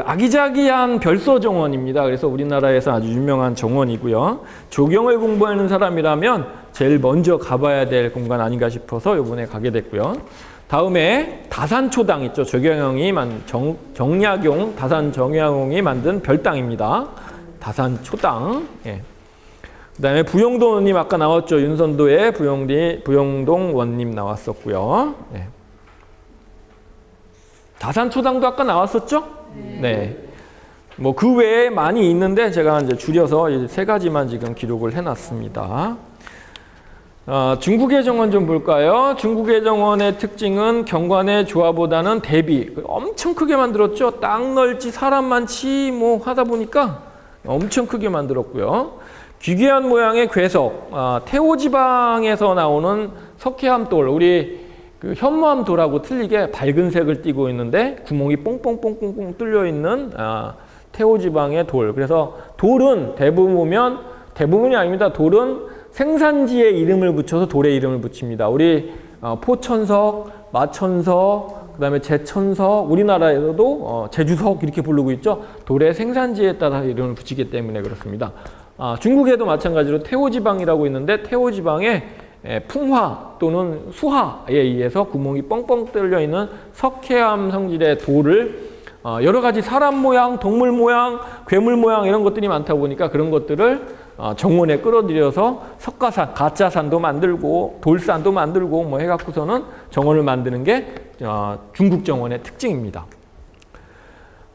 아기자기한 별서정원입니다. 그래서 우리나라에서 아주 유명한 정원이고요. 조경을 공부하는 사람이라면 제일 먼저 가봐야 될 공간 아닌가 싶어서 이번에 가게 됐고요. 다음에 다산초당 있죠. 정약용, 다산정약용이 만든 별당입니다. 다산초당. 예. 그 다음에 부영동 원님 아까 나왔죠. 윤선도의 부영동 원님 나왔었고요. 네. 다산초당도 아까 나왔었죠? 네. 그 외에 많이 있는데 제가 이제 줄여서 이 3가지만 지금 기록을 해놨습니다. 중국의 정원 좀 볼까요? 중국의 정원의 특징은 경관의 조화보다는 대비 엄청 크게 만들었죠. 땅 넓지 사람 많지 하다 보니까 엄청 크게 만들었고요. 기괴한 모양의 괴석, 태오지방에서 나오는 석회암돌, 우리 현무암돌하고 틀리게 밝은 색을 띠고 있는데 구멍이 뽕뽕뽕뽕 뚫려 있는 태오지방의 돌. 그래서 돌은 대부분이 아닙니다. 돌은 생산지에 이름을 붙여서 돌에 이름을 붙입니다. 우리 포천석, 마천석, 그다음에 제천석, 우리나라에서도 제주석 이렇게 부르고 있죠. 돌의 생산지에 따라 이름을 붙이기 때문에 그렇습니다. 중국에도 마찬가지로 태오지방이라고 있는데 태오지방에 풍화 또는 수화에 의해서 구멍이 뻥뻥 뚫려 있는 석회암 성질의 돌을 여러 가지 사람 모양, 동물 모양, 괴물 모양 이런 것들이 많다 보니까 그런 것들을 정원에 끌어들여서 석가산, 가짜산도 만들고 돌산도 만들고 해갖고서는 정원을 만드는 게 중국 정원의 특징입니다.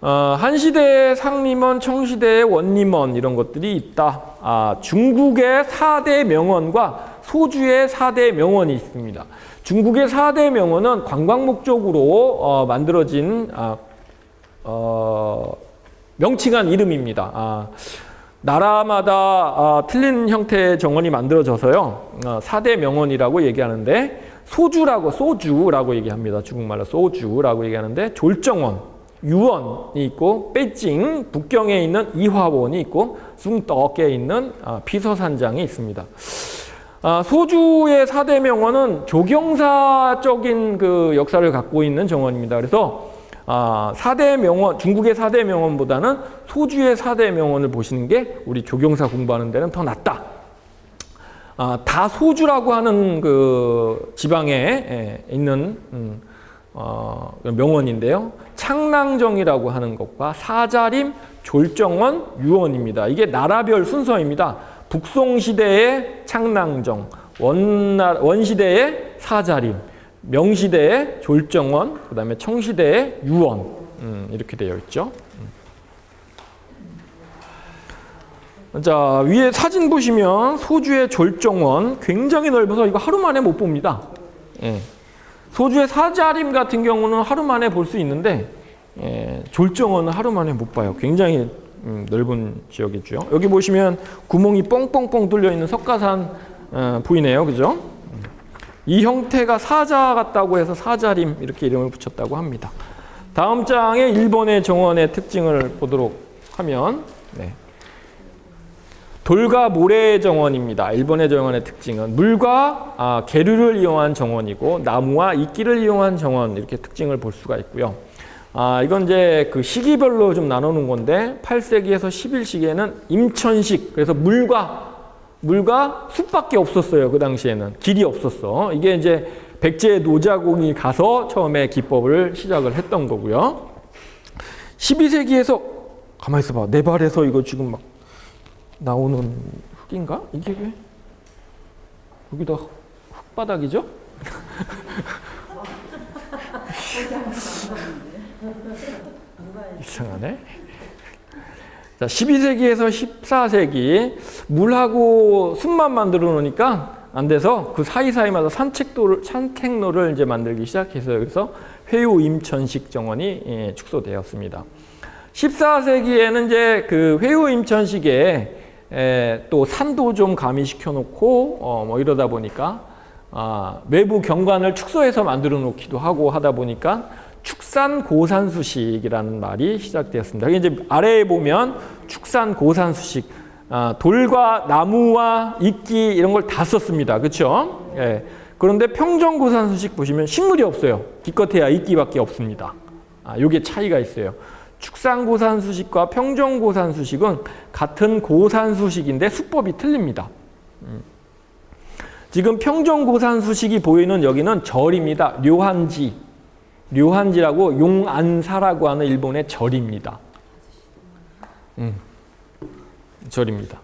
한시대의 상림원, 청시대의 원림원 이런 것들이 있다. 중국의 4대 명원과 소주의 4대 명원이 있습니다. 중국의 4대 명원은 관광 목적으로 만들어진 명칭한 이름입니다. 나라마다 틀린 형태의 정원이 만들어져서요. 4대 명원이라고 얘기하는데 소주라고 얘기합니다. 중국말로 소주라고 얘기하는데 졸정원, 유원이 있고 베이징 북경에 있는 이화원이 있고 숭떡에 있는 피서산장이 있습니다. 소주의 4대 명원은 조경사적인 그 역사를 갖고 있는 정원입니다. 그래서 4대 명원, 중국의 4대 명원보다는 소주의 4대 명원을 보시는 게 우리 조경사 공부하는 데는 더 낫다. 다 소주라고 하는 그 지방에 있는 명원인데요. 창랑정이라고 하는 것과 사자림, 졸정원, 유원입니다. 이게 나라별 순서입니다. 북송시대의 창랑정, 원시대의 사자림, 명시대의 졸정원, 그 다음에 청시대의 유원, 이렇게 되어 있죠. 자, 위에 사진 보시면 소주의 졸정원 굉장히 넓어서 이거 하루 만에 못 봅니다. 예. 소주의 사자림 같은 경우는 하루 만에 볼 수 있는데 졸정원은 하루 만에 못 봐요. 굉장히 넓은 지역이죠. 여기 보시면 구멍이 뻥뻥뻥 뚫려 있는 석가산 보이네요. 그죠? 이 형태가 사자 같다고 해서 사자림 이렇게 이름을 붙였다고 합니다. 다음 장에 일본의 정원의 특징을 보도록 하면 돌과 모래의 정원입니다. 일본의 정원의 특징은 물과 계류를 이용한 정원이고 나무와 이끼를 이용한 정원 이렇게 특징을 볼 수가 있고요. 이건 이제 그 시기별로 좀 나누는 건데 8세기에서 11세기에는 임천식 그래서 물과 숲밖에 없었어요. 그 당시에는 길이 없었어. 이게 이제 백제 노자공이 가서 처음에 기법을 시작을 했던 거고요. 12세기에서 가만히 있어봐. 내 발에서 이거 지금 막 나오는 흙인가? 이게 왜 여기다 흙바닥이죠? 이상하네. 자, 12세기에서 14세기 물하고 숲만 만들어 놓으니까 안 돼서 그 사이사이마다 산책로를 이제 만들기 시작해서 여기서 회유 임천식 정원이 축소되었습니다. 14세기에는 이제 그 회유 임천식에 또 산도 좀 가미시켜 놓고 뭐 이러다 보니까 외부 경관을 축소해서 만들어 놓기도 하고 하다 보니까 축산고산수식이라는 말이 시작되었습니다. 이제 아래에 보면 축산고산수식 돌과 나무와 이끼 이런 걸 다 썼습니다. 그렇죠? 예. 그런데 평정고산수식 보시면 식물이 없어요. 기껏해야 이끼밖에 없습니다. 요게 차이가 있어요. 축산고산수식과 평정고산수식은 같은 고산수식인데 수법이 틀립니다. 지금 평정고산수식이 보이는 여기는 절입니다. 료한지라고 용안사라고 하는 일본의 절입니다. 절입니다.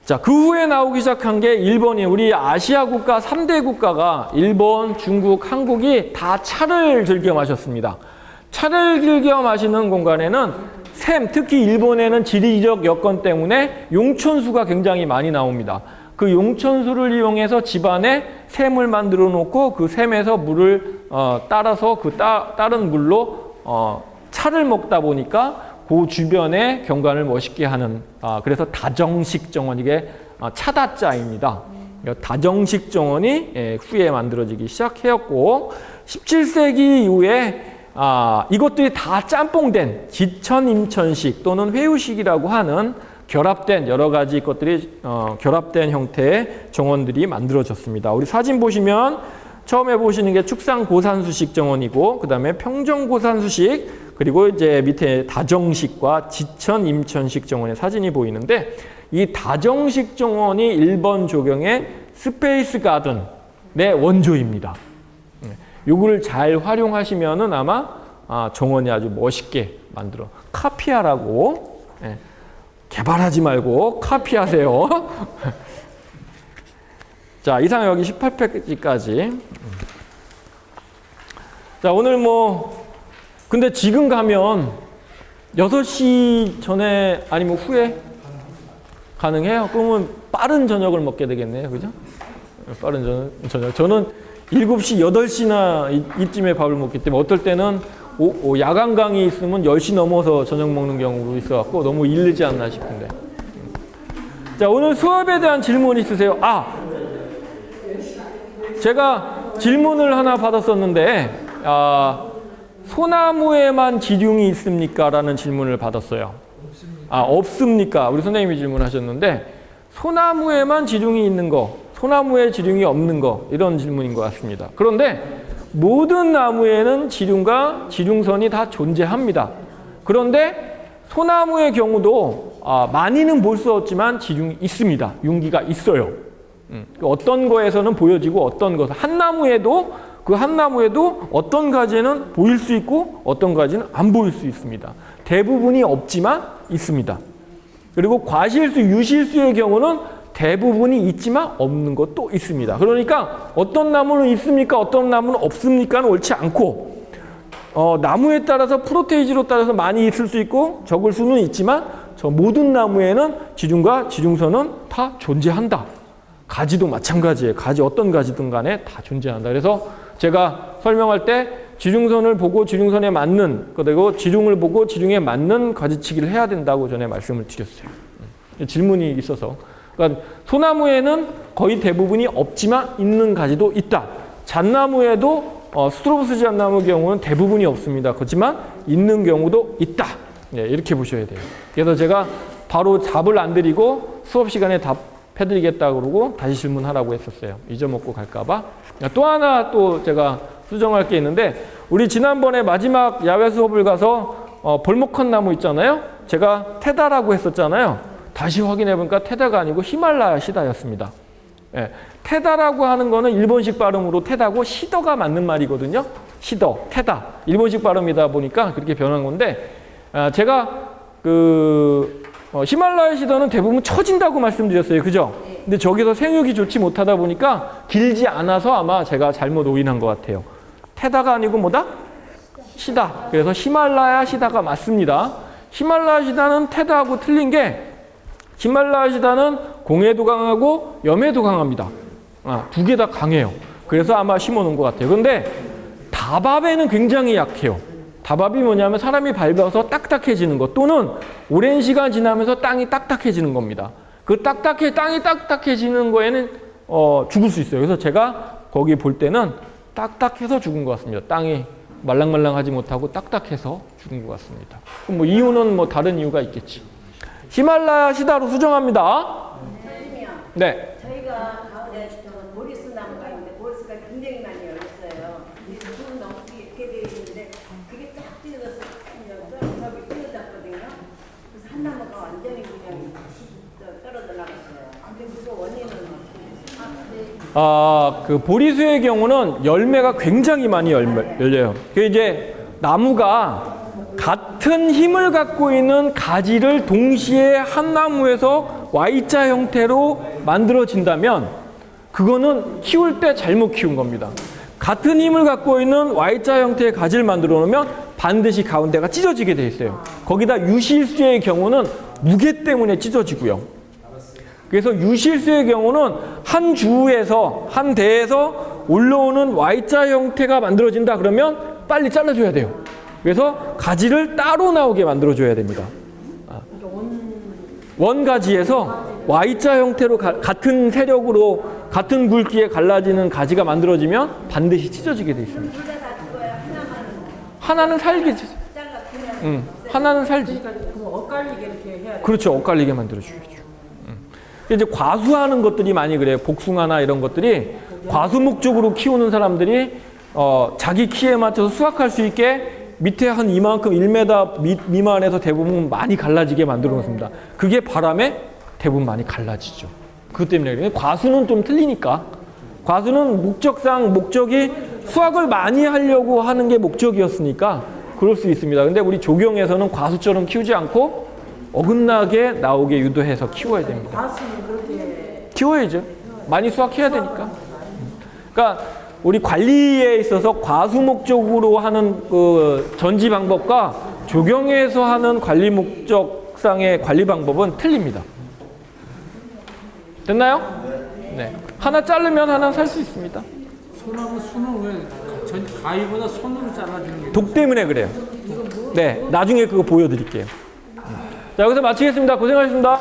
자, 그 후에 나오기 시작한 게 일본이 우리 아시아 국가 3대 국가가 일본, 중국, 한국이 다 차를 즐겨 마셨습니다. 차를 즐겨 마시는 공간에는 특히 일본에는 지리적 여건 때문에 용천수가 굉장히 많이 나옵니다. 그 용천수를 이용해서 집안에 샘을 만들어 놓고 그 샘에서 물을 따라서 그 따른 물로 차를 먹다 보니까 그 주변의 경관을 멋있게 하는 그래서 다정식 정원 이게 차다자입니다. 다정식 정원이 후에 만들어지기 시작했고 17세기 이후에 이것들이 다 짬뽕된 지천 임천식 또는 회유식이라고 하는 결합된 여러 가지 것들이 결합된 형태의 정원들이 만들어졌습니다. 우리 사진 보시면 처음에 보시는 게 축산고산수식 정원이고 그 다음에 평정고산수식 그리고 이제 밑에 다정식과 지천 임천식 정원의 사진이 보이는데 이 다정식 정원이 일본 조경의 스페이스 가든의 원조입니다. 요거를 잘 활용하시면은 아마 정원이 아주 멋있게 만들어 카피하라고 개발하지 말고 카피하세요. 자, 이상 여기 18페이지까지. 자, 오늘 근데 지금 가면 6시 전에 아니면 후에 가능해요? 그러면 빠른 저녁을 먹게 되겠네요. 그죠? 빠른 저녁. 저는 7시, 8시나 이쯤에 밥을 먹기 때문에 어떨 때는 야간 강의 있으면 10시 넘어서 저녁 먹는 경우도 있어갖고 너무 일르지 않나 싶은데. 자, 오늘 수업에 대한 질문 있으세요? 제가 질문을 하나 받았었는데, 소나무에만 지륭이 있습니까? 라는 질문을 받았어요. 없습니까? 우리 선생님이 질문하셨는데, 소나무에만 지륭이 있는 거, 소나무에 지륭이 없는 거, 이런 질문인 것 같습니다. 그런데 모든 나무에는 지륭과 지륭선이 다 존재합니다. 그런데 소나무의 경우도 많이는 볼 수 없지만 지륭이 있습니다. 융기가 있어요. 어떤 거에서는 보여지고 어떤 것은 한 나무에도 어떤 가지는 보일 수 있고 어떤 가지는 안 보일 수 있습니다. 대부분이 없지만 있습니다. 그리고 과실수, 유실수의 경우는 대부분이 있지만 없는 것도 있습니다. 그러니까 어떤 나무는 있습니까? 어떤 나무는 없습니까는 옳지 않고 나무에 따라서 프로테이지로 따라서 많이 있을 수 있고 적을 수는 있지만 저 모든 나무에는 지중과 지중선은 다 존재한다. 가지도 마찬가지예요. 가지 어떤 가지든 간에 다 존재한다. 그래서 제가 설명할 때 지중선을 보고 지중선에 맞는, 그리고 지중을 보고 지중에 맞는 가지치기를 해야 된다고 전에 말씀을 드렸어요. 질문이 있어서. 그러니까 소나무에는 거의 대부분이 없지만 있는 가지도 있다. 잣나무에도 스트로보스 잣나무 경우는 대부분이 없습니다. 그렇지만 있는 경우도 있다. 네, 이렇게 보셔야 돼요. 그래서 제가 바로 답을 안 드리고 수업 시간에 답해드리겠다 그러고 다시 질문하라고 했었어요. 잊어먹고 갈까봐. 또 하나 또 제가 수정할 게 있는데, 우리 지난번에 마지막 야외 수업을 가서 벌목한 나무 있잖아요. 제가 테다라고 했었잖아요. 다시 확인해 보니까 테다가 아니고 히말라야 시다였습니다. 예, 테다라고 하는 거는 일본식 발음으로 테다고 시더가 맞는 말이거든요. 시더, 테다. 일본식 발음이다 보니까 그렇게 변한 건데, 제가 히말라야 시더는 대부분 처진다고 말씀드렸어요. 그죠? 근데 저기서 생육이 좋지 못하다 보니까 길지 않아서 아마 제가 잘못 오인한 것 같아요. 테다가 아니고 뭐다? 시다. 그래서 히말라야 시다가 맞습니다. 히말라야 시다는 테다하고 틀린 게, 히말라야 시다는 공해도 강하고 염해도 강합니다. 두 개 다 강해요. 그래서 아마 심어놓은 것 같아요. 근데 다밥에는 굉장히 약해요. 다밥이 뭐냐면 사람이 밟아서 딱딱해지는 것, 또는 오랜 시간 지나면서 땅이 딱딱해지는 겁니다. 땅이 딱딱해지는 거에는 죽을 수 있어요. 그래서 제가 거기 볼 때는 딱딱해서 죽은 것 같습니다. 땅이 말랑말랑하지 못하고 딱딱해서 죽은 것 같습니다. 그럼 뭐 이유는 뭐 다른 이유가 있겠지. 히말라야 시다로 수정합니다. 네. 저희가 가을에 보리수 나무가 있는데 보리수가 굉장히 많이 열렸어요. 두 넘기 이렇게 되어 있는데 그게 쫙 찢어져서 저기 찢어졌거든요. 그래서 한 나무가 완전히 그냥 떨어져 나갔어요. 근데 그거 원인은 어떻게? 그 보리수의 경우는 열매가 굉장히 많이 열려요. 그 이제 나무가 같은 힘을 갖고 있는 가지를 동시에 한 나무에서 Y자 형태로 만들어진다면 그거는 키울 때 잘못 키운 겁니다. 같은 힘을 갖고 있는 Y자 형태의 가지를 만들어 놓으면 반드시 가운데가 찢어지게 돼 있어요. 거기다 유실수의 경우는 무게 때문에 찢어지고요. 그래서 유실수의 경우는 한 주에서, 한 대에서 올라오는 Y자 형태가 만들어진다 그러면 빨리 잘라줘야 돼요. 그래서 가지를 따로 나오게 만들어줘야 됩니다. 원가지에서 Y자 형태로 같은 세력으로 같은 굵기에 갈라지는 가지가 만들어지면 반드시 찢어지게 돼 있습니다. 하나는 살기, 하나는 살지. 그럼 엇갈리게 이렇게 해야 돼. 그렇죠, 엇갈리게 만들어줘야죠. 이제 과수하는 것들이 많이 그래요. 복숭아나 이런 것들이 과수 목적으로 키우는 사람들이 자기 키에 맞춰서 수확할 수 있게 밑에 한 이만큼 1m 미만에서 대부분 많이 갈라지게 만들어 놓습니다. 그게 바람에 대부분 많이 갈라지죠. 그것 때문에 그래요. 과수는 좀 틀리니까. 과수는 목적이 수확을 많이 하려고 하는 게 목적이었으니까 그럴 수 있습니다. 근데 우리 조경에서는 과수처럼 키우지 않고 어긋나게 나오게 유도해서 키워야 됩니다. 과수는 그렇게 키워야죠. 많이 수확해야 되니까. 그러니까 우리 관리에 있어서 과수 목적으로 하는 그 전지 방법과 조경에서 하는 관리 목적상의 관리 방법은 틀립니다. 됐나요? 네. 하나 자르면 하나 살 수 있습니다. 소나무 수는 왜 가위보다 손으로 잘라주는 게 독 때문에 그래요. 네. 나중에 그거 보여드릴게요. 자, 여기서 마치겠습니다. 고생하셨습니다.